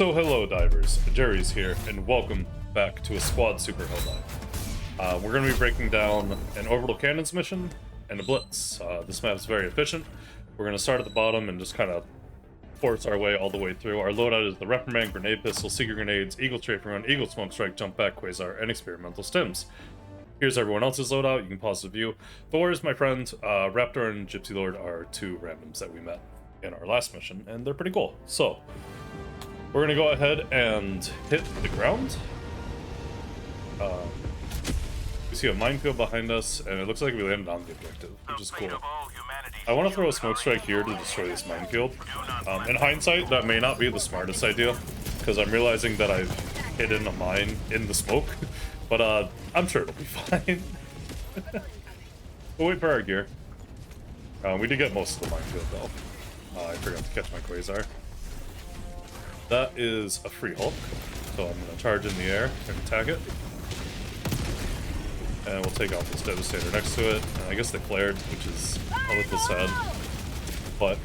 So hello divers, Jerry's here, and welcome back to a squad Super Helldive. We're going to be breaking down an orbital cannons mission and a blitz. This map is very efficient. We're going to start at the bottom and just kind of force our way all the way through. Our loadout is the Reprimand, Grenade Pistol, Secret Grenades, Eagle Strafing Run, Eagle Smoke Strike, Jump Back, Quasar, and Experimental Stims. Here's everyone else's loadout. You can pause the view. Thor's my friend, Raptor and Gypsy Lord are two randoms that we met in our last mission, and they're pretty cool. So we're gonna go ahead and hit the ground. We see a minefield behind us, and it looks like we landed on the objective, which is cool. I want to throw a smoke strike here to destroy this minefield. In hindsight, that may not be the smartest idea, because I'm realizing that I've hidden a mine in the smoke, but I'm sure it'll be fine. We'll wait for our gear. We did get most of the minefield, though. I forgot to catch my Quasar. That is a free Hulk, so I'm going to charge in the air and attack it. And we'll take out this Devastator next to it. And I guess they flared, which is a little sad, but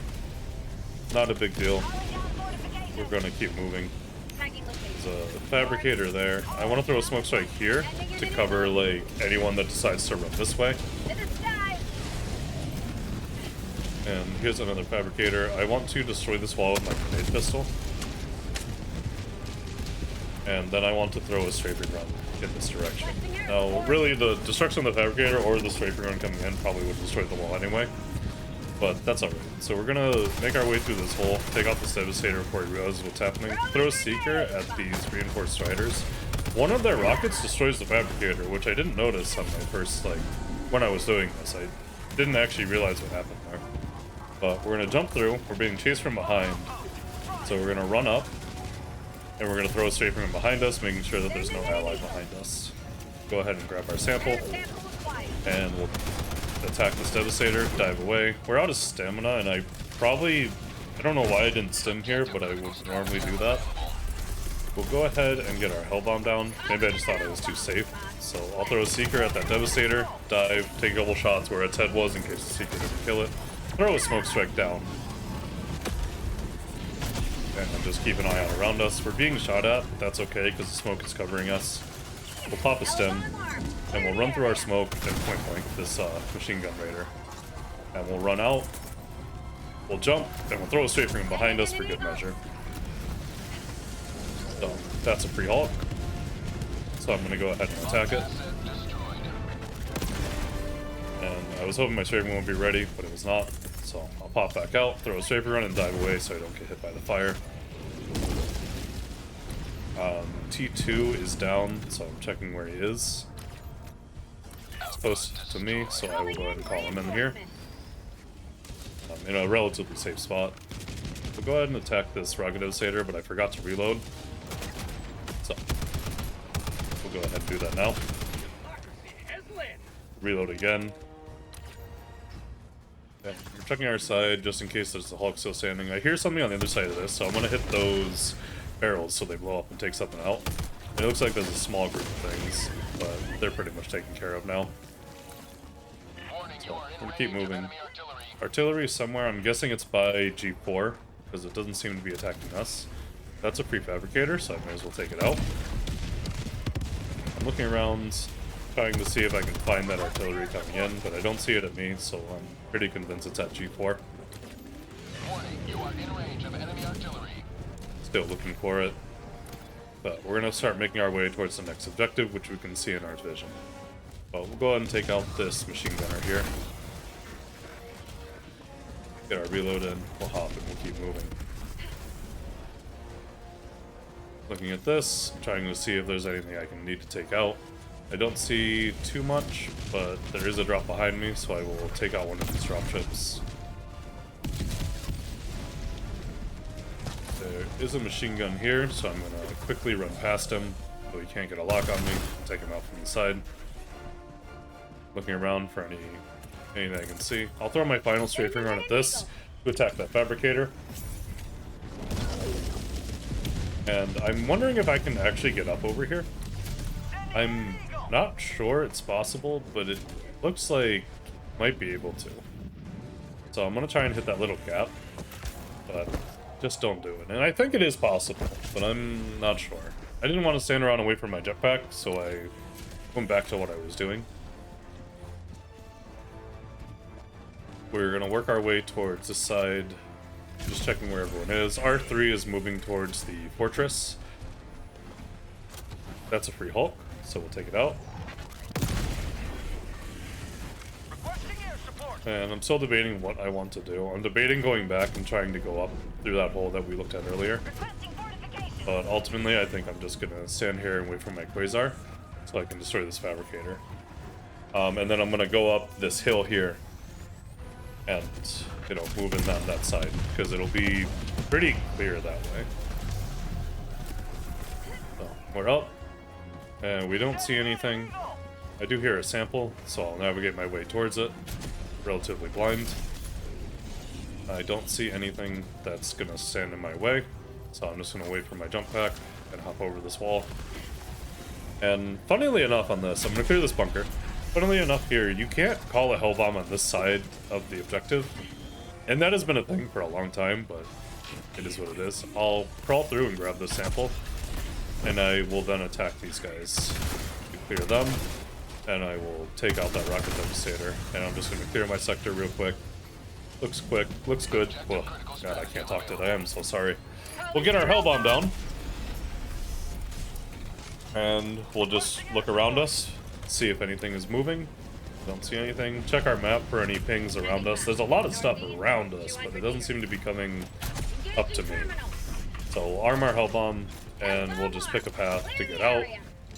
not a big deal. We're going to keep moving. There's a Fabricator there. I want to throw a smoke strike here to cover like anyone that decides to run this way. And here's another Fabricator. I want to destroy this wall with my grenade pistol. And then I want to throw a Strafing Run in this direction. Now, really, the destruction of the Fabricator or the Strafing Run coming in probably would destroy the wall anyway. But that's alright. So we're gonna make our way through this hole, take out this Devastator before he realizes what's happening, throw a Seeker at these reinforced striders. One of their rockets destroys the Fabricator, which I didn't notice on my first, when I was doing this. I didn't actually realize what happened there. But we're gonna jump through, we're being chased from behind. So we're gonna run up. And we're going to throw a Strafing Run behind us, making sure that there's no ally behind us. Go ahead and grab our sample, and we'll attack this Devastator, dive away. We're out of stamina, and I don't know why I didn't stim here, but I would normally do that. We'll go ahead and get our Hellbomb down. Maybe I just thought it was too safe. So I'll throw a Seeker at that Devastator, dive, take a couple shots where its head was in case the Seeker didn't kill it. Throw a Smoke Strike down. And just keep an eye out around us. We're being shot at, but that's okay because the smoke is covering us. We'll pop a stim, and we'll run through our smoke and point blank this machine gun raider. And we'll run out, we'll jump, and we'll throw a Strafing Run behind us for good measure. So that's a free Hulk. So I'm going to go ahead and attack it. And I was hoping my Strafing Run would be ready, but it was not. So I'll pop back out, throw a Strafing Run, and dive away so I don't get hit by the fire. T2 is down, so I'm checking where he is. He's close to me, so I will go ahead and call him in here. In a relatively safe spot. We'll go ahead and attack this Rocket Devastator, but I forgot to reload. So we'll go ahead and do that now. Reload again. Yeah, we're checking our side just in case there's a Hulk still standing. I hear something on the other side of this, so I'm going to hit those barrels so they blow up and take something out. It looks like there's a small group of things, but they're pretty much taken care of now. So we're going to keep moving. Artillery is somewhere. I'm guessing it's by G4, because it doesn't seem to be attacking us. That's a prefabricator, so I may as well take it out. I'm looking around, trying to see if I can find that artillery coming in, but I don't see it at me, so I'm pretty convinced it's at G4. Warning, you are in range of enemy artillery. Still looking for it. But we're going to start making our way towards the next objective, which we can see in our vision. But we'll go ahead and take out this machine gunner here. Get our reload in, we'll hop and we'll keep moving. Looking at this, trying to see if there's anything I can need to take out. I don't see too much, but there is a drop behind me, so I will take out one of these dropships. There is a machine gun here, so I'm going to quickly run past him, so he can't get a lock on me. Take him out from the side. Looking around for anything I can see. I'll throw my final Strafing Run at this to attack that Fabricator. And I'm wondering if I can actually get up over here. I'm not sure it's possible, but it looks like I might be able to. So I'm going to try and hit that little gap, but Just don't do it. And I think it is possible, but I'm not sure. I didn't want to stand around and wait for my jetpack, so I went back to what I was doing. We're gonna work our way towards this side. Just checking where everyone is. R3 is moving towards the fortress. That's a free Hulk, so we'll take it out. And I'm still debating what I want to do. I'm debating going back and trying to go up through that hole that we looked at earlier. But ultimately, I think I'm just gonna stand here and wait for my Quasar so I can destroy this Fabricator. And then I'm gonna go up this hill here and, you know, move in on that side, because it'll be pretty clear that way. So, we're up, and we don't see anything. I do hear a sample, so I'll navigate my way towards it. Relatively blind. I don't see anything that's gonna stand in my way, so I'm just gonna wait for my jump pack and hop over this wall. And funnily enough on this, I'm gonna clear this bunker. Funnily enough here, you can't call a hell bomb on this side of the objective. And that has been a thing for a long time, but it is what it is. I'll crawl through and grab this sample, and I will then attack these guys to clear them, and I will take out that rocket devastator. And I'm just gonna clear my sector real quick. Looks quick, looks good. Well, God, I can't talk today, I'm so sorry. We'll get our hell bomb down, and we'll just look around us. See if anything is moving. Don't see anything. Check our map for any pings around us. There's a lot of stuff around us, but it doesn't seem to be coming up to me. So we'll arm our hell bomb, and we'll just pick a path to get out.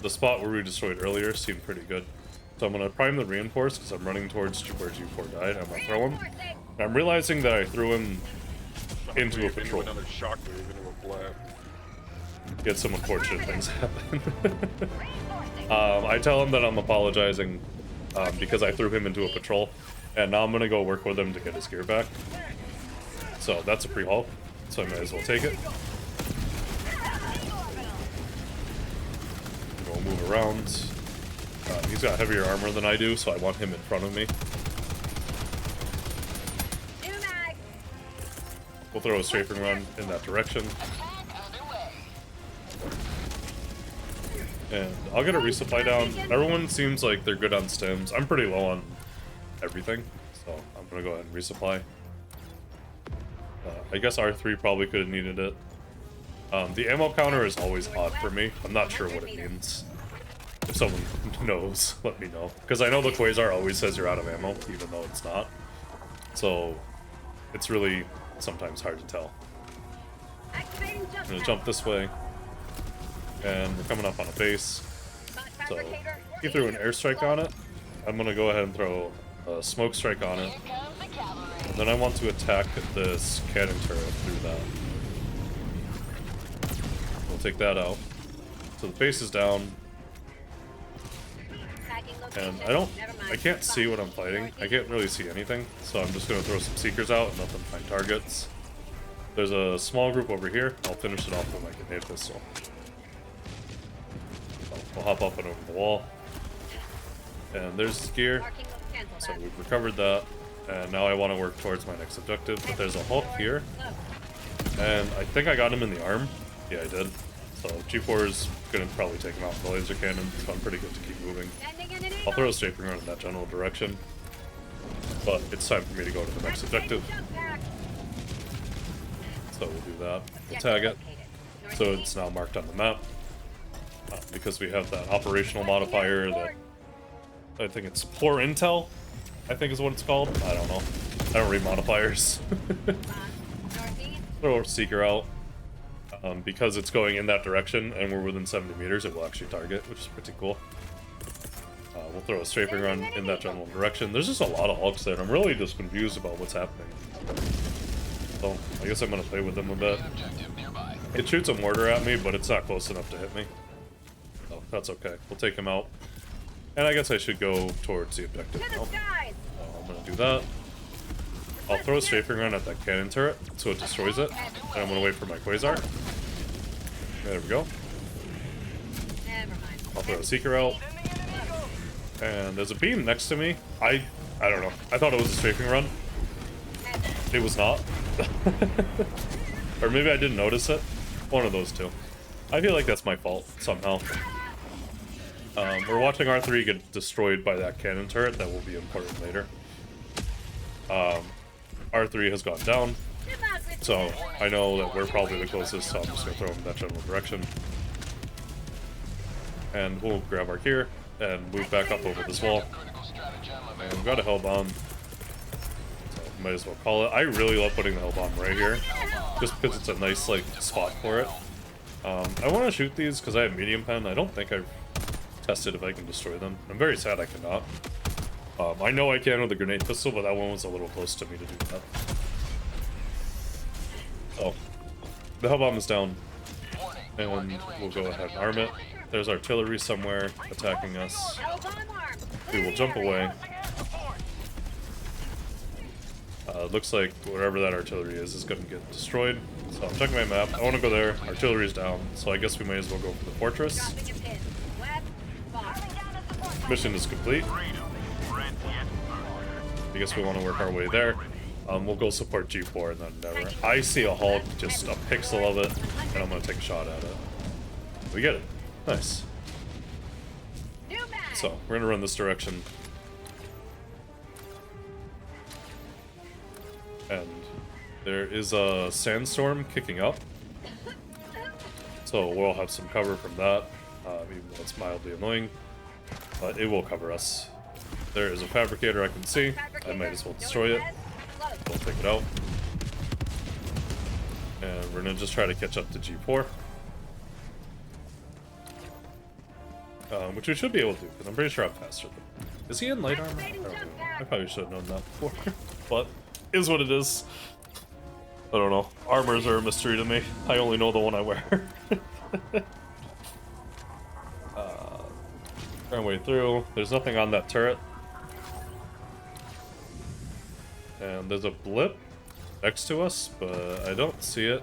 The spot where we destroyed earlier seemed pretty good. So I'm going to prime the reinforce, because I'm running towards where G4 died. I'm going to throw him. And I'm realizing that I threw him into a patrol. Another shockwave into a blast. Get some unfortunate things happen. I tell him that I'm apologizing because I threw him into a patrol, and now I'm gonna go work with him to get his gear back. So that's a free Hulk, so I may as well take it. We'll move around. He's got heavier armor than I do, so I want him in front of me. We'll throw a strafing run in that direction. And I'll get a resupply down. Everyone seems like they're good on stims. I'm pretty low on everything, so I'm gonna go ahead and resupply. I guess R3 probably could have needed it. The ammo counter is always odd for me. I'm not sure what it means. If someone knows, let me know. Because I know the Quasar always says you're out of ammo, even though it's not. So it's really sometimes hard to tell. I'm gonna jump this way. And we're coming up on a base, so he threw an airstrike on it. I'm gonna go ahead and throw a smoke strike on it. And then I want to attack this cannon turret through that. We'll take that out. So the base is down. And I can't see what I'm fighting. I can't really see anything, so I'm just gonna throw some seekers out and let them find targets. There's a small group over here. I'll finish it off with my grenade pistol. We'll hop up and over the wall. And there's his gear. So we've recovered that. And now I want to work towards my next objective. But there's a Hulk here. And I think I got him in the arm. Yeah, I did. So G4 is going to probably take him out with the laser cannon. So I'm pretty good to keep moving. I'll throw a strafing run in that general direction. But it's time for me to go to the next objective. So we'll do that. We'll tag it. So it's now marked on the map. Because we have that operational modifier that I think it's poor intel, I think is what it's called. I don't know. I don't read modifiers. Throw a seeker out. Because it's going in that direction and we're within 70 meters, it will actually target, which is pretty cool. We'll throw a strafing run in that general direction. There's just a lot of Hulks there. I'm really just confused about what's happening. So I guess I'm going to play with them a bit. It shoots a mortar at me, but it's not close enough to hit me. So that's okay. We'll take him out. And I guess I should go towards the objective now. I'm going to do that. I'll throw a strafing run at that cannon turret so it destroys it. And I'm going to wait for my Quasar. There we go. I'll throw a seeker out. And there's a beam next to me. I don't know. I thought it was a strafing run. It was not. Or maybe I didn't notice it. One of those two. I feel like that's my fault, somehow. We're watching R3 get destroyed by that cannon turret. That will be important later. R3 has gone down. So, I know that we're probably the closest, so I'm just going to throw him in that general direction. And we'll grab our gear and move back up over this wall. And we've got a hell bomb. So, might as well call it. I really love putting the hell bomb right here. Just because it's a nice, like, spot for it. I want to shoot these because I have medium pen. I don't think I've tested if I can destroy them. I'm very sad I cannot. I know I can with the grenade pistol, but that one was a little close to me to do that. Oh. The hell bomb is down. And we'll go ahead and arm it. There's artillery somewhere attacking us. We will jump away. Looks like wherever that artillery is going to get destroyed. So I'm checking my map. I want to go there. Artillery's down. So I guess we might as well go for the fortress. Mission is complete. I guess we want to work our way there. We'll go support G4 and then never. I see a Hulk, just a pixel of it, and I'm going to take a shot at it. We get it. Nice. So, we're going to run this direction. And there is a sandstorm kicking up. So we'll have some cover from that, even though it's mildly annoying. But it will cover us. There is a Fabricator I can see. I might as well destroy it. We'll take it out. And we're going to just try to catch up to G4. Which we should be able to do, because I'm pretty sure I'm faster than him. Is he in light armor? I don't know. I probably should have known that before. But, is what it is. I don't know. Armors are a mystery to me. I only know the one I wear. Our way through. There's nothing on that turret. And there's a blip next to us, but I don't see it.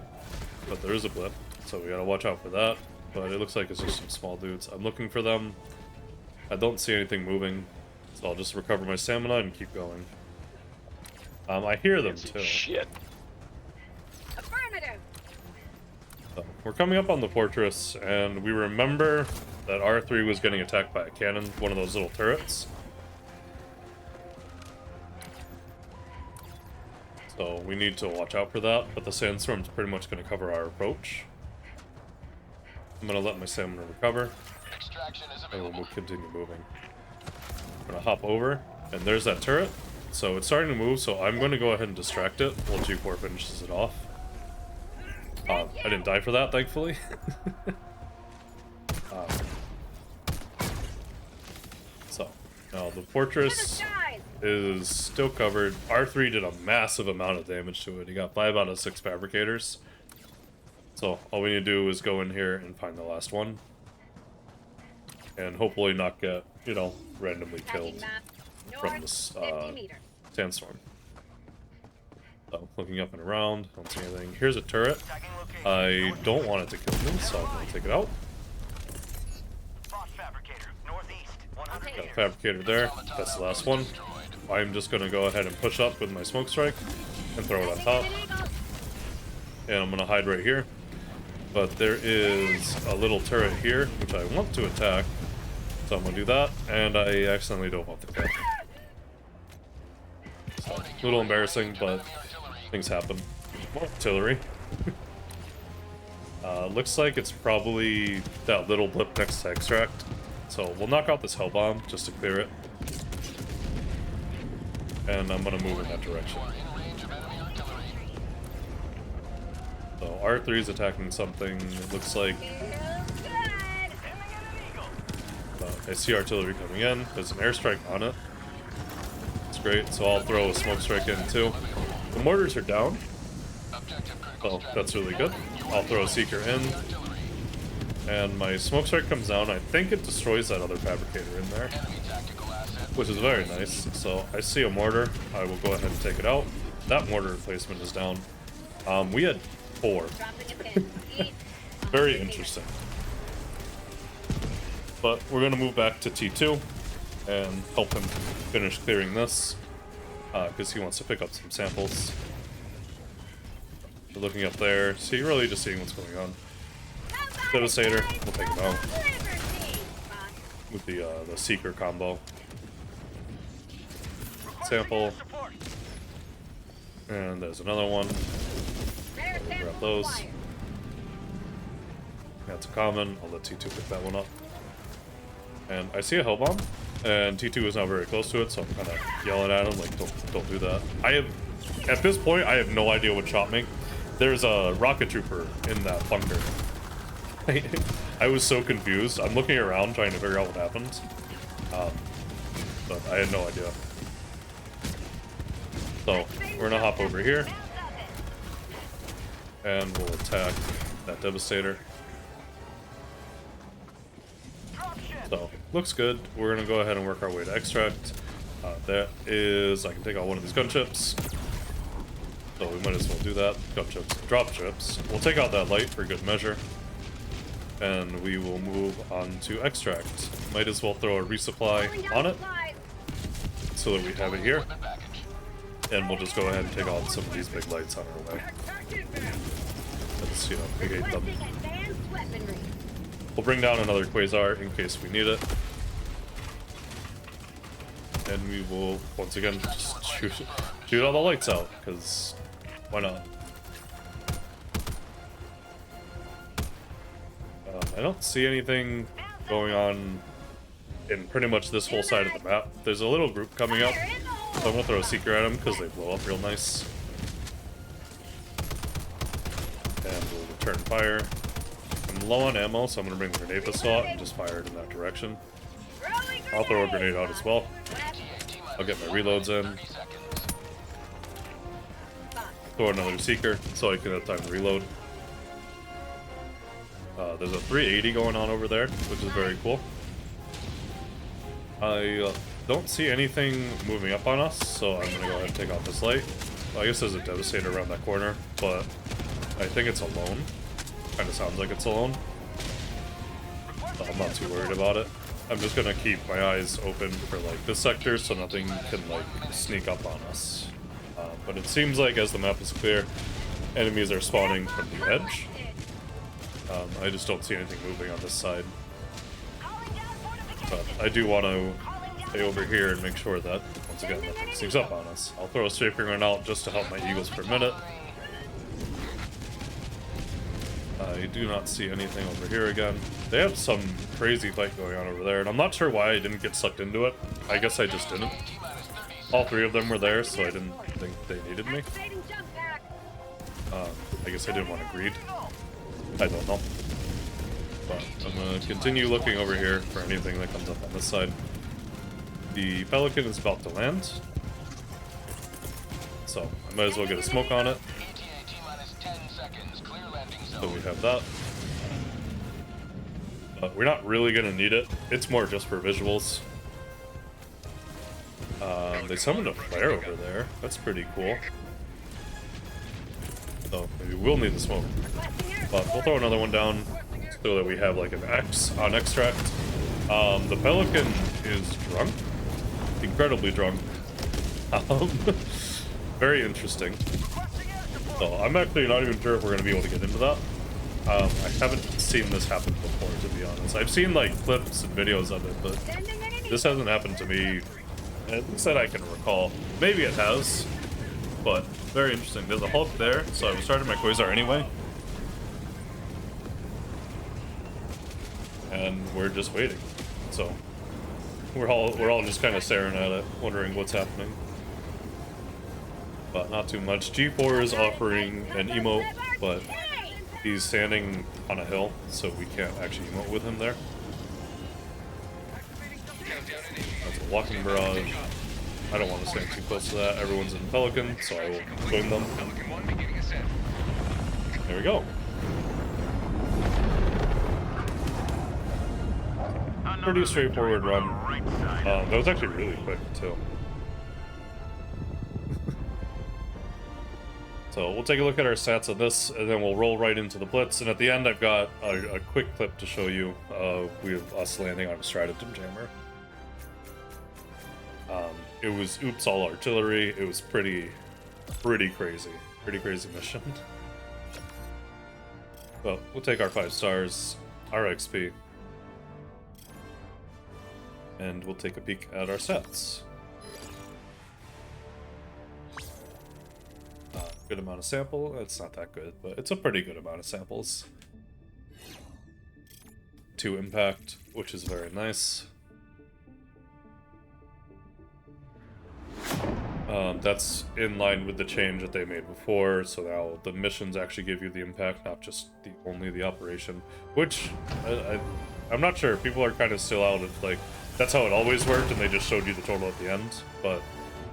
But there is a blip, so we gotta watch out for that. But it looks like it's just some small dudes. I'm looking for them. I don't see anything moving, so I'll just recover my stamina and keep going. I hear them too. Shit. So, we're coming up on the fortress, and we remember that R3 was getting attacked by a cannon, one of those little turrets. So we need to watch out for that, but the sandstorm's pretty much going to cover our approach. I'm going to let my stamina recover, and we'll continue moving. I'm going to hop over, and there's that turret. So it's starting to move, so I'm going to go ahead and distract it while G4 finishes it off. I didn't die for that, thankfully. So, now the fortress is still covered. R3 did a massive amount of damage to it. He got 5 out of 6 Fabricators. So, all we need to do is go in here and find the last one. And hopefully not get, you know, randomly killed from this sandstorm. So, looking up and around, don't see anything. Here's a turret. I don't want it to kill me, so I'm going to take it out. Got a Fabricator there. That's the last one. I'm just going to go ahead and push up with my smoke strike and throw it on top. And I'm going to hide right here. But there is a little turret here, which I want to attack. So I'm going to do that, and I accidentally don't want the kill. So, a little embarrassing, but things happen. More artillery. Looks like it's probably that little blip next to extract. So we'll knock out this hell bomb just to clear it. And I'm gonna move in that direction. So R3 is attacking something. It looks like I see artillery coming in. There's an airstrike on it. It's great. So I'll throw a smoke strike in too. The mortars are down. So that's really good. I'll throw a seeker in. And my smoke strike comes down. I think it destroys that other Fabricator in there, which is very nice. So I see a mortar. I will go ahead and take it out. That mortar replacement is down. We had 4. Very interesting. But we're going to move back to T2 and help him finish clearing this, because he wants to pick up some samples. We're looking up there. See, really just seeing what's going on. Devastator, we'll take him out with the Seeker combo. Sample. And there's another one. We'll grab those. That's a common. I'll let T2 pick that one up. And I see a hell bomb, and T2 is now very close to it, so I'm kind of yelling at him like, don't do that. At this point, I have no idea what shot me. There's a rocket trooper in that bunker. I was so confused. I'm looking around trying to figure out what happened, but I had no idea. So we're gonna hop over here, and we'll attack that Devastator. So, looks good. We're gonna go ahead and work our way to extract. That is, I can take out one of these gunships. So we might as well do that. Gunships, drop ships. We'll take out that light for good measure. And we will move on to extract. Might as well throw a resupply on it, so that we have it here. And we'll just go ahead and take out some of these big lights on our way. Let's, negate them. We'll bring down another Quasar in case we need it. And we will, once again, just shoot all the lights out, because why not? I don't see anything going on in pretty much this whole side of the map. There's a little group coming up, so I'm going to throw a Seeker at them because they blow up real nice. And we'll return fire. I'm low on ammo, so I'm going to bring the grenade pistol out and just fire it in that direction. I'll throw a grenade out as well. I'll get my reloads in. Throw another Seeker so I can have time to reload. There's a 380 going on over there, which is very cool. I don't see anything moving up on us, so I'm going to go ahead and take out this light. Well, I guess there's a Devastator around that corner, but I think it's alone. Kind of sounds like it's alone. So I'm not too worried about it. I'm just going to keep my eyes open for like this sector so nothing can like sneak up on us. But it seems like as the map is clear, enemies are spawning from the edge. I just don't see anything moving on this side. But I do want to stay over here and make sure that, once again, nothing sneaks up on us. I'll throw a Strafing Run out just to help my Eagles for a minute. I do not see anything over here again. They have some crazy fight going on over there, and I'm not sure why I didn't get sucked into it. I guess I just didn't. All three of them were there, so I didn't think they needed me. I guess I didn't want to greed. I don't know. But I'm going to continue looking over here for anything that comes up on this side. The Pelican is about to land. So I might as well get a smoke on it. So we have that. We're not really going to need it. It's more just for visuals. They summoned a flare over there. That's pretty cool. So maybe we'll need the smoke. But we'll throw another one down so that we have like an X on extract. The Pelican is drunk. Incredibly drunk. Very interesting. So I'm actually not even sure if we're going to be able to get into that. I haven't seen this happen before, to be honest. I've seen like clips and videos of it, but this hasn't happened to me, at least that I can recall. Maybe it has, but very interesting. There's a Hulk there, so I was starting my Quasar anyway. And we're just waiting. So we're all just kind of staring at it, wondering what's happening. But not too much. G4 is offering an emote, but he's standing on a hill, so we can't actually emote with him there. That's a walking barrage. I don't want to stand too close to that. Everyone's in Pelican, so I will join them. There we go. Pretty straightforward run. That was actually really quick, too. So we'll take a look at our stats on this, and then we'll roll right into the blitz. And at the end, I've got a quick clip to show you. We have us landing on a stratagem jammer. It was oops all artillery. It was pretty crazy. Pretty crazy mission. Well, we'll take our 5 stars, our XP, and we'll take a peek at our stats. Good amount of sample. It's not that good, but it's a pretty good amount of samples. 2 impact, which is very nice. That's in line with the change that they made before, so now the missions actually give you the impact, not just only the operation, which I'm not sure. People are kind of still out of, like, that's how it always worked, and they just showed you the total at the end, but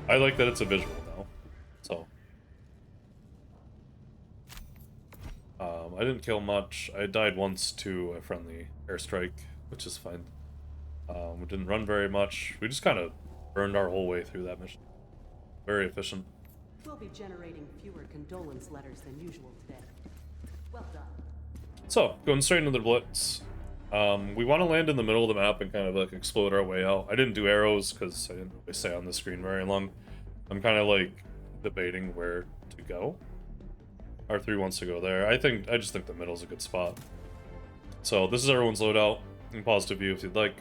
I like that it's a visual now, so. I didn't kill much. I died once to a friendly airstrike, which is fine. We didn't run very much. We just kind of burned our whole way through that mission. Very efficient. We'll be generating fewer condolence letters than usual today. Well done. So, going straight into the blitz. We want to land in the middle of the map and kind of like explode our way out. I didn't do arrows because I didn't really stay on the screen very long. I'm kind of like debating where to go. R3 wants to go there. I just think the middle's a good spot. So this is everyone's loadout. You can pause to view if you'd like.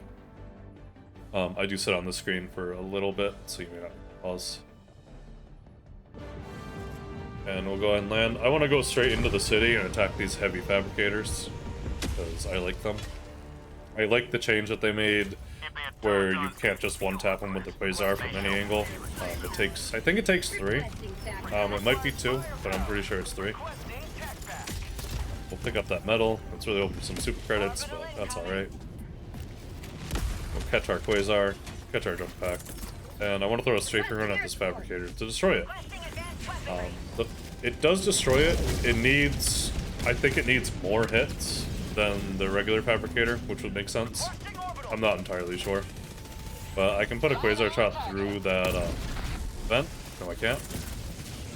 I do sit on the screen for a little bit, so you may not pause. And we'll go ahead and land. I want to go straight into the city and attack these heavy fabricators, because I like them. I like the change that they made, where you can't just one-tap them with the Quasar from any angle. I think it takes 3. It might be 2, but I'm pretty sure it's 3. We'll pick up that medal. Let's really hope for some super credits, but that's alright. We'll catch our Quasar, catch our jump pack, and I want to throw a Strafing Run at this Fabricator to destroy it. It does destroy it. I think it needs more hits than the regular Fabricator, which would make sense. I'm not entirely sure. But I can put a Quasar shot through that vent. No, I can't.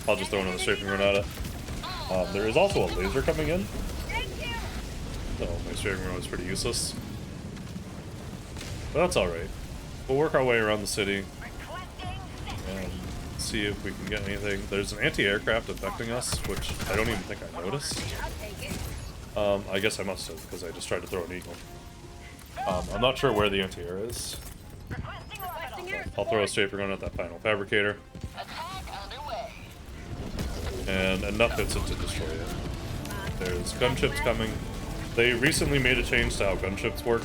I'll just throw another Strafing Run at it. There is also a laser coming in. So my Strafing Run was pretty useless. But that's alright. We'll work our way around the city and see if we can get anything. There's an anti-aircraft affecting us, which I don't even think I noticed. I guess I must have, because I just tried to throw an eagle. I'm not sure where the anti-air is. I'll throw a Strafing Run at that final Fabricator. And enough hits it to destroy it. There's gunships coming. They recently made a change to how gunships work.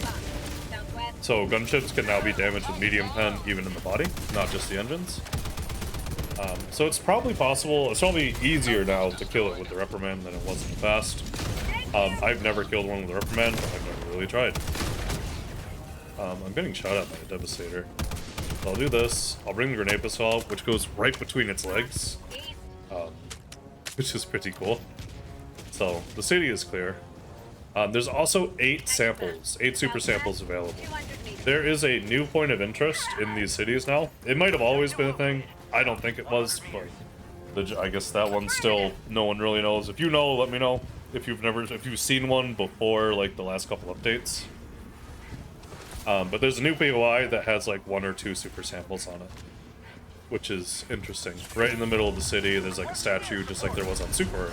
So gunships can now be damaged with medium pen, even in the body, not just the engines. So it's probably possible, it's probably easier now to kill it with the Reprimand than it was in the past. I've never killed one with a Reprimand, but I've never really tried. I'm getting shot at by a Devastator. So I'll do this. I'll bring the grenade pistol out, which goes right between its legs. Which is pretty cool. So, the city is clear. There's also 8 samples, 8 super samples available. There is a new point of interest in these cities now. It might have always been a thing. I don't think it was, but I guess that one still, no one really knows. If you know, let me know. If you've seen one before, like, the last couple updates. But there's a new POI that has, like, 1 or 2 super samples on it, which is interesting. Right in the middle of the city, there's, like, a statue, just like there was on Super.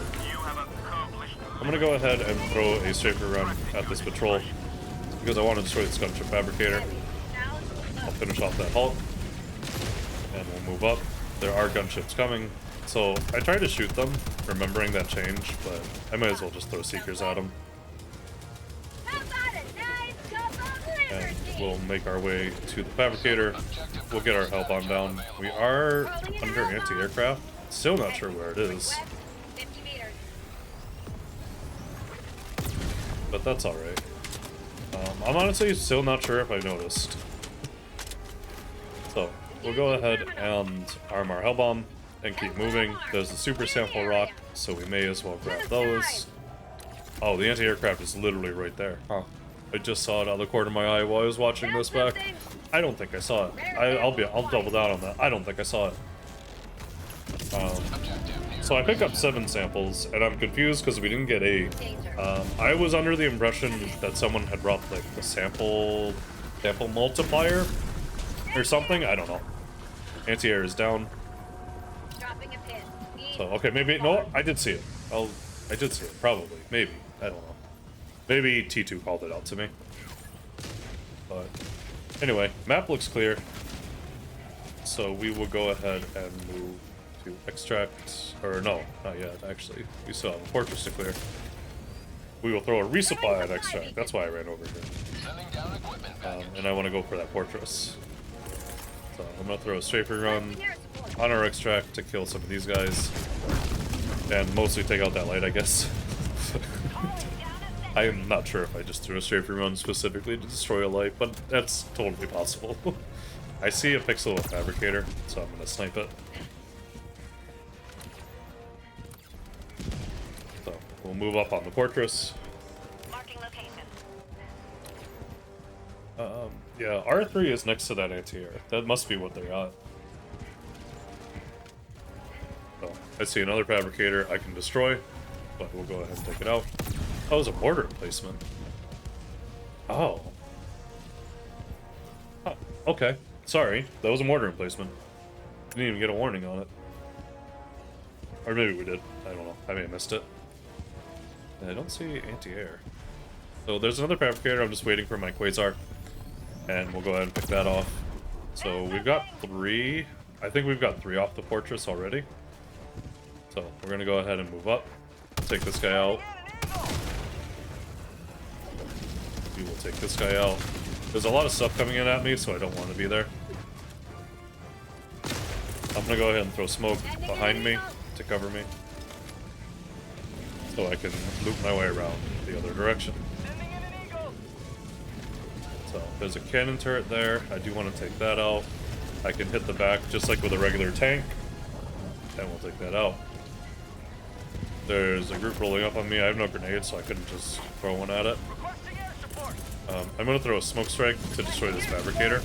I'm gonna go ahead and throw a Strafing Run at this patrol, because I want to destroy this gunship Fabricator. I'll finish off that halt, and we'll move up. There are gunships coming, so I tried to shoot them, remembering that change, but I might as well just throw Seekers at them. And we'll make our way to the Fabricator. We'll get our Hellbomb down. We are under anti-aircraft. Still not sure where it is. But that's alright. I'm honestly still not sure if I noticed. So, we'll go ahead and arm our Hellbomb and keep moving. There's a super sample rock, so we may as well grab those. Oh, the anti-aircraft is literally right there. Huh. I just saw it out of the corner of my eye while I was watching this back. I don't think I saw it. I'll double down on that. I don't think I saw it. So I picked up 7 samples, and I'm confused because we didn't get 8. I was under the impression that someone had brought like the sample multiplier or something. I don't know. Anti-air is down. So okay, maybe no. I did see it. I did see it. Probably, maybe. I don't know. Maybe T2 called it out to me. But anyway, map looks clear. So we will go ahead and move to extract, or no, not yet, actually. We still have a fortress to clear. We will throw a resupply at extract. That's why I ran over here. Sending down equipment package. And I want to go for that fortress. So I'm going to throw a strafing run on our extract to kill some of these guys. And mostly take out that light, I guess. I am not sure if I just threw a strafing run specifically to destroy a light, but that's totally possible. I see a pixel of Fabricator, so I'm going to snipe it. So we'll move up on the fortress. Marking location. Yeah, R3 is next to that anti-air. That must be what they're at. So I see another Fabricator I can destroy, but we'll go ahead and take it out. Oh, it was a mortar replacement. Oh. Huh. Okay. Sorry. That was a mortar replacement. Didn't even get a warning on it. Or maybe we did. I don't know. I may have missed it. I don't see anti-air. So there's another Fabricator. I'm just waiting for my Quasar. And we'll go ahead and pick that off. So we've got 3. I think we've got 3 off the fortress already. So we're going to go ahead and move up. Take this guy out. We will take this guy out. There's a lot of stuff coming in at me, so I don't want to be there. I'm going to go ahead and throw smoke behind me to cover me. So I can loop my way around the other direction. So there's a cannon turret there. I do want to take that out. I can hit the back just like with a regular tank. And we'll take that out. There's a group rolling up on me. I have no grenades, so I couldn't just throw one at it. I'm going to throw a smoke strike to destroy this Fabricator.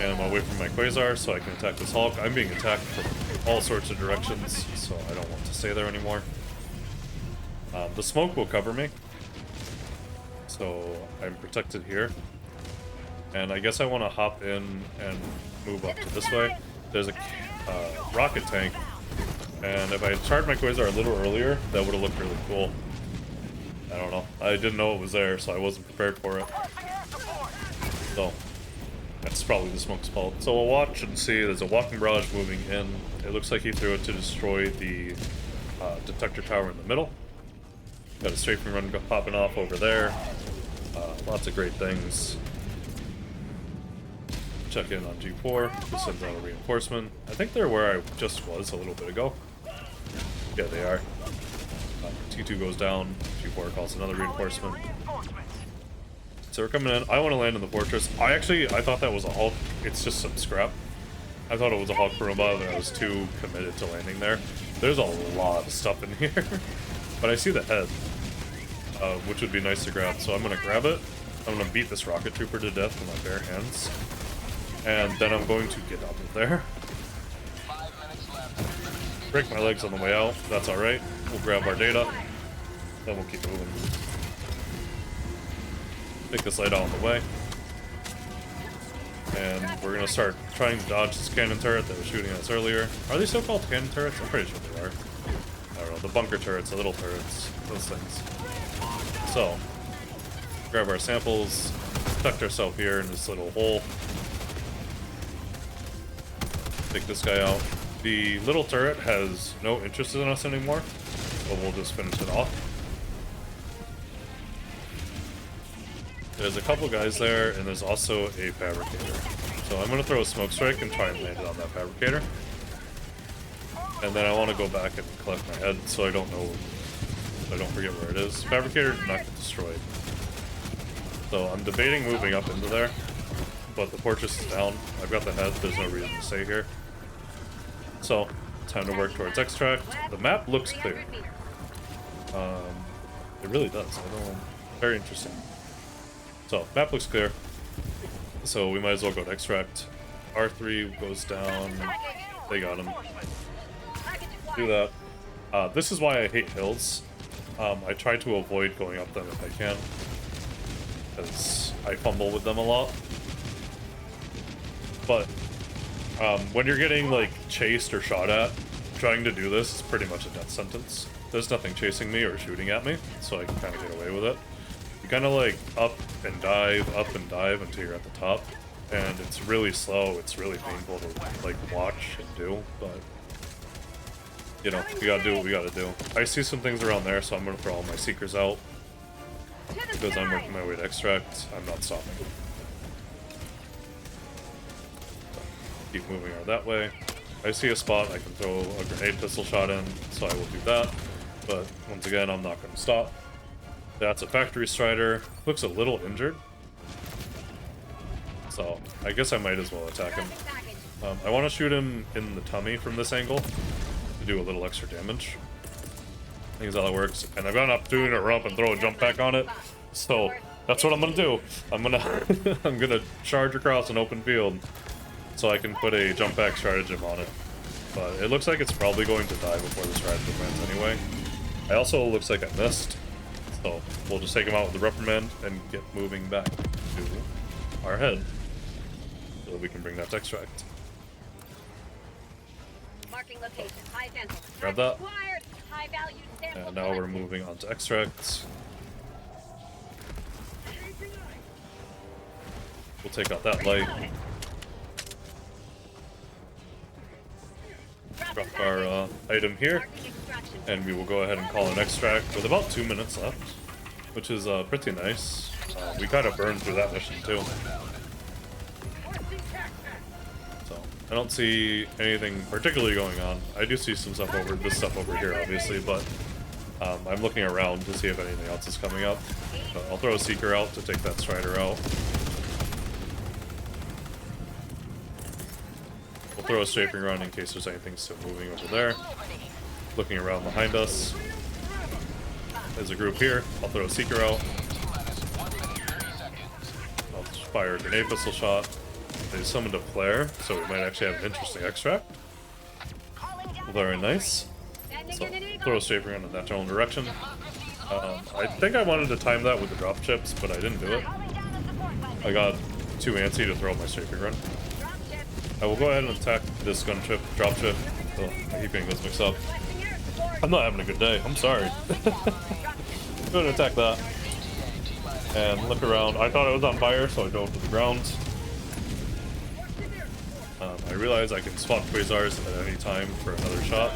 And I'm away from my Quasar so I can attack this Hulk. I'm being attacked from all sorts of directions, so I don't want to stay there anymore. The smoke will cover me. So I'm protected here. And I guess I want to hop in and move up to this way. There's a rocket tank. And if I had charged my Quasar a little earlier, that would have looked really cool. I don't know. I didn't know it was there, so I wasn't prepared for it. So that's probably the smoke's fault. So we'll watch and see. There's a walking barrage moving in. It looks like he threw it to destroy the detector tower in the middle. Got a strafing run popping off over there. Lots of great things. Check in on G4. This sends out a reinforcement. I think they're where I just was a little bit ago. Yeah, they are. T2 goes down. G4 calls another reinforcement. So we're coming in. I want to land in the fortress. I thought that was a Hulk. It's just some scrap. I thought it was a Hulk from above, and I was too committed to landing there. There's a lot of stuff in here. But I see the head, which would be nice to grab. So I'm going to grab it. I'm going to beat this rocket trooper to death with my bare hands. And then I'm going to get out of there. 5 minutes left. Break my legs on the way out. That's alright. We'll grab our data. Then we'll keep moving. Take this light out of the way. And we're going to start trying to dodge this cannon turret that was shooting at us earlier. Are they still called cannon turrets? I'm pretty sure they are. I don't know. The bunker turrets, the little turrets. Those things. So, grab our samples. Tucked ourselves here in this little hole. Take this guy out. The little turret has no interest in us anymore, but we'll just finish it off. There's a couple guys there, and there's also a Fabricator. So I'm going to throw a smoke strike and try and land it on that Fabricator. And then I want to go back and collect my head so I don't know, so I don't forget where it is. Fabricator did not get destroyed. So I'm debating moving up into there, but the fortress is down. I've got the head, there's no reason to stay here. So, time to work towards extract. The map looks clear. It really does. I don't know. Very interesting. So, map looks clear. So, we might as well go to extract. R3 goes down. They got him. Do that. This is why I hate hills. I try to avoid going up them if I can, because I fumble with them a lot. But when you're getting like chased or shot at, trying to do this is pretty much a death sentence. there's nothing chasing me or shooting at me, so I can kind of get away with it. You kind of like up and dive until you're at the top, and it's really slow. It's really painful to like watch and do, but you know, we gotta do what we gotta do. I see some things around there, so I'm gonna throw all my seekers out because I'm working my way to extract. I'm not stopping. Keep moving out that way. I see a spot I can throw a grenade pistol shot in, so I will do that. But once again, I'm not going to stop. That's a factory strider. Looks a little injured, so I guess I might as well attack him. I want to shoot him in the tummy from this angle to do a little extra damage. I think that's how that works. And I've got an opportunity to run up and throw a jump pack on it, so that's what I'm gonna do. I'm gonna charge across an open field so I can put a jump pack stratagem on it. But it looks like it's probably going to die before the stratagem lands anyway. I also looks like I missed, so we'll just take him out with the reprimand and get moving back to our head so that we can bring that to extract. Marking location. High dental. Grab that. Acquired. High value sample And now we're moving on to extract. We'll take out that light. Drop our item here, and we will go ahead and call an extract with about 2 minutes left, which is pretty nice. We kind of burned through that mission too. So I don't see anything particularly going on. I do see some stuff over here, obviously, but I'm looking around to see if anything else is coming up. I'll throw a seeker out to take that strider out. We'll throw a strafing run in case there's anything still moving over there. Looking around behind us. There's a group here. I'll throw a seeker out. I'll fire a grenade pistol shot. They summoned a flare, so we might actually have an interesting extract. Very nice. So throw a strafing run in that general direction. I think I wanted to time that with the drop chips, but I didn't do it. I got too antsy to throw my strafing run. I will go ahead and attack this gunship, dropship. Oh, I keep getting those mixed up. I'm not having a good day. I'm sorry. Go ahead and attack that. And look around. I thought it was on fire, so I dove to the ground. I realize I can swap Quasars at any time for another shot.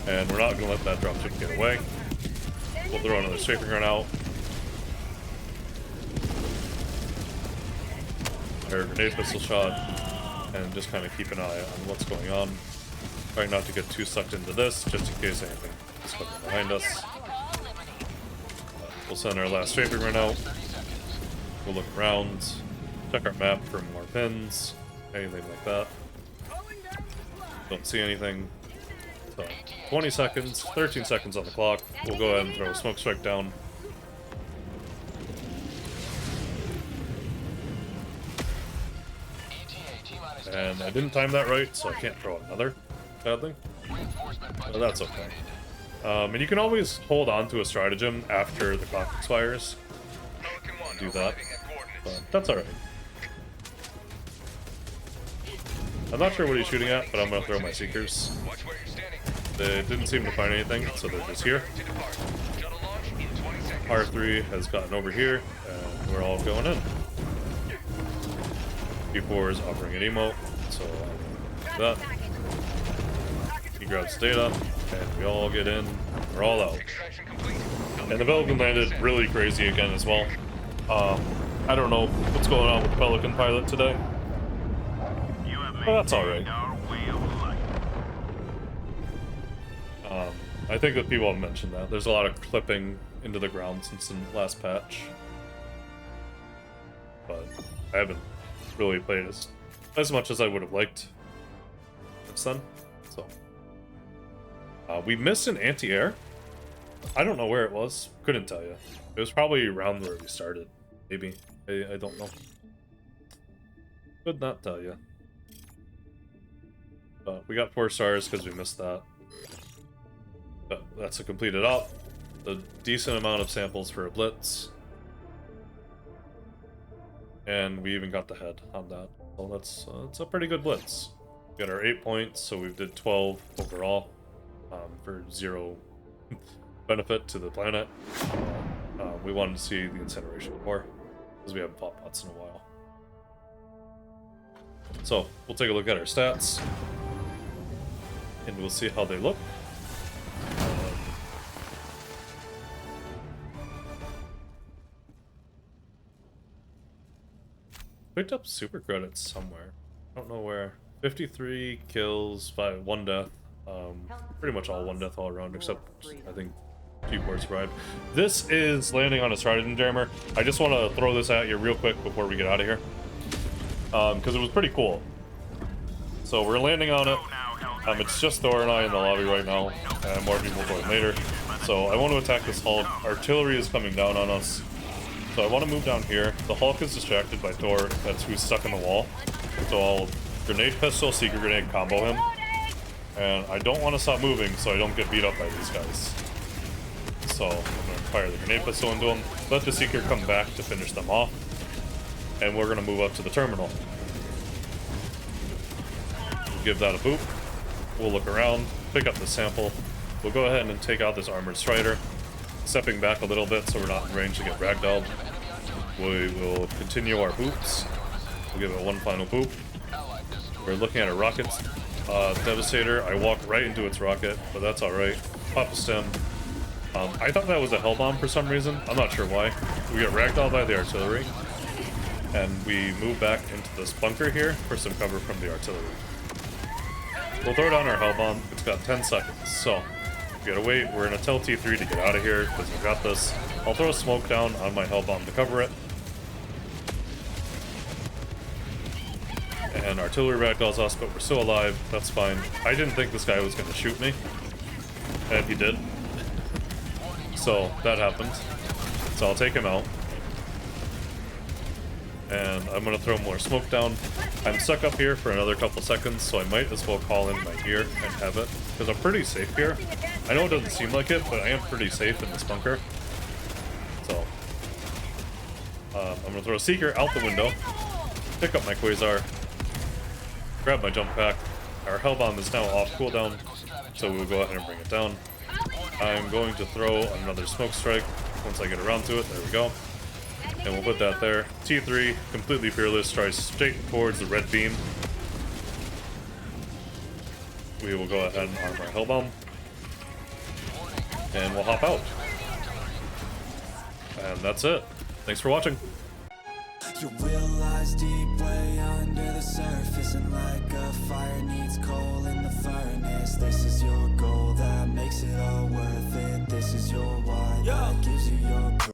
And we're not going to let that dropship get away. We'll throw another strafing run out. Fire grenade pistol shot. And just kind of keep an eye on what's going on. Trying not to get too sucked into this, just in case anything is coming behind us. We'll send our last strafing run out. We'll look around, check our map for more pins, anything like that. Don't see anything. So, 20 seconds, 13 seconds on the clock. We'll go ahead and throw a smoke strike down. And I didn't time that right, so I can't throw another, sadly. But that's okay. And you can always hold on to a stratagem after the clock expires. Do that. But that's alright. I'm not sure what he's shooting at, but I'm going to throw my seekers. They didn't seem to find anything, so they're just here. R3 has gotten over here, and we're all going in. P4 is offering an emote, so I'll do that. He grabs data, and we all get in. We're all out. And the Pelican landed really crazy again as well. I don't know what's going on with the Pelican pilot today. But that's alright. I think that people have mentioned that. There's a lot of clipping into the ground since the last patch. But I haven't really played as much as I would have liked since then. So we missed an anti-air. I don't know where it was. Couldn't tell you. It was probably around where we started. Maybe. I don't know. Could not tell you. But we got 4 stars because we missed that. But that's a completed op. A decent amount of samples for a blitz. And we even got the head on that. So that's a pretty good blitz. We got our 8 points, so we did 12 overall for 0 benefit to the planet. We wanted to see the Incineration Corps, because we haven't fought bots in a while. So, we'll take a look at our stats, and we'll see how they look. Picked up super credits somewhere. I don't know where. 53 kills, 1 death. Pretty much all 1 death all around, except I think G-Port's ride. This is landing on a Strident Jammer. I just want to throw this at you real quick before we get out of here, because it was pretty cool. So we're landing on it. It's just Thor and I in the lobby right now, and more people join later. So I want to attack this Hulk. Artillery is coming down on us. So I want to move down here. The Hulk is distracted by Thor. That's who's stuck in the wall. So I'll grenade pistol, secret grenade combo him. And I don't want to stop moving so I don't get beat up by these guys. So I'm going to fire the grenade pistol into him. Let the secret come back to finish them off. And we're going to move up to the terminal. We'll give that a boop. We'll look around, pick up the sample. We'll go ahead and take out this armored strider. Stepping back a little bit so we're not in range to get ragdolled. We will continue our boops. We'll give it one final boop. We're looking at a rocket Devastator. I walked right into its rocket, but that's alright. Pop a stem. I thought that was a hell bomb for some reason. I'm not sure why. We get ragdolled by the artillery, and we move back into this bunker here for some cover from the artillery. We'll throw down our hell bomb. It's got 10 seconds, so we gotta wait. We're gonna tell T3 to get out of here because we got this. I'll throw a smoke down on my hell bomb to cover it. And artillery ragdolls us, but we're still alive. That's fine. I didn't think this guy was gonna shoot me, and he did. So that happened. So I'll take him out. And I'm gonna throw more smoke down. I'm stuck up here for another couple seconds, so I might as well call in my gear and have it, because I'm pretty safe here. I know it doesn't seem like it, but I am pretty safe in this bunker. So I'm gonna throw a seeker out the window, pick up my Quasar, grab my jump pack. Our hell bomb is now off cooldown, so we'll go ahead and bring it down. I'm going to throw another smoke strike once I get around to it. There we go. And we'll put that there. T3, completely fearless, tries straight towards the red beam. We will go ahead and arm our hell bomb. And we'll hop out. And that's it. Thanks for watching. Your will lies deep way under the surface, and like a fire needs coal in the furnace. This is your goal that makes it all worth it. This is your why that gives you your